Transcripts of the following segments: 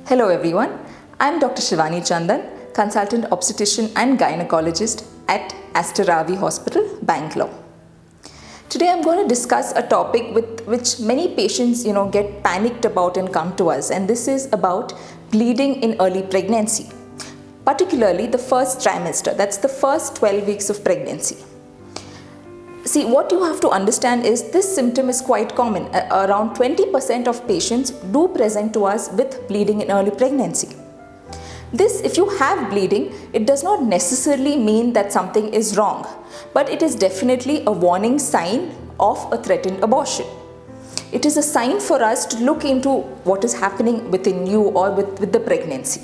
Hello everyone, I am Dr. Shivani Chandan, Consultant Obstetrician and Gynecologist at Aster RV Hospital, Bangalore. Today I am going to discuss a topic with which many patients get panicked about and come to us, and this is about bleeding in early pregnancy, particularly the first trimester, that's the first 12 weeks of pregnancy. See, what you have to understand is this symptom is quite common. Around 20% of patients do present to us with bleeding in early pregnancy. This, if you have bleeding, it does not necessarily mean that something is wrong, but it is definitely a warning sign of a threatened abortion. It is a sign for us to look into what is happening within you or with the pregnancy.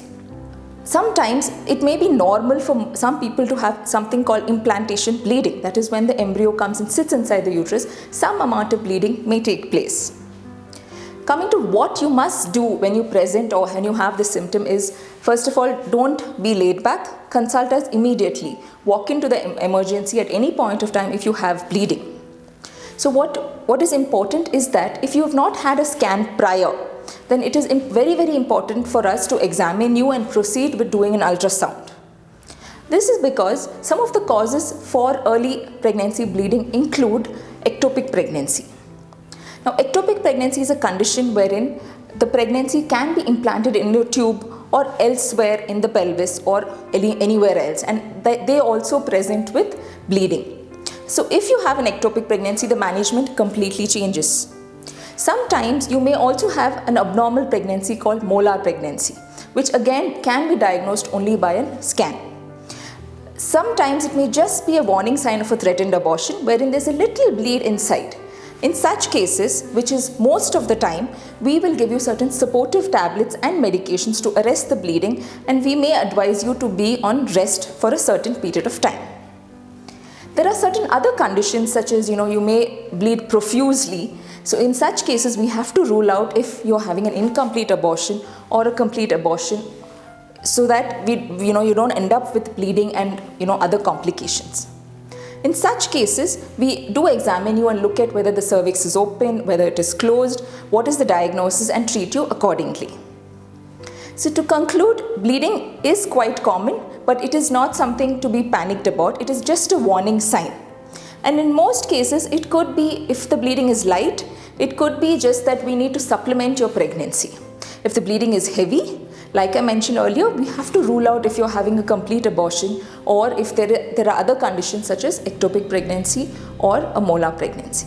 Sometimes it may be normal for some people to have something called implantation bleeding. That is when the embryo comes and sits inside the uterus, some amount of bleeding may take place. Coming to what you must do when you present or when you have this symptom is, first of all, don't be laid back. Consult us immediately. Walk into the emergency at any point of time if you have bleeding. So what is important is that if you have not had a scan prior, then it is very, very important for us to examine you and proceed with doing an ultrasound. This is because some of the causes for early pregnancy bleeding include ectopic pregnancy. Now, ectopic pregnancy is a condition wherein the pregnancy can be implanted in your tube or elsewhere in the pelvis or anywhere else, and they also present with bleeding. So if you have an ectopic pregnancy, the management completely changes. Sometimes you may also have an abnormal pregnancy called molar pregnancy, which again can be diagnosed only by a scan. Sometimes it may just be a warning sign of a threatened abortion wherein there's a little bleed inside. In such cases, which is most of the time, we will give you certain supportive tablets and medications to arrest the bleeding, and we may advise you to be on rest for a certain period of time. There are certain other conditions such as you may bleed profusely. So in such cases, we have to rule out if you're having an incomplete abortion or a complete abortion, so that you don't end up with bleeding and other complications. In such cases, we do examine you and look at whether the cervix is open, whether it is closed, what is the diagnosis, and treat you accordingly. So to conclude, bleeding is quite common, but it is not something to be panicked about. It is just a warning sign. And in most cases, it could be, if the bleeding is light, it could be just that we need to supplement your pregnancy. If the bleeding is heavy, like I mentioned earlier, we have to rule out if you're having a complete abortion or if there are other conditions such as ectopic pregnancy or a molar pregnancy.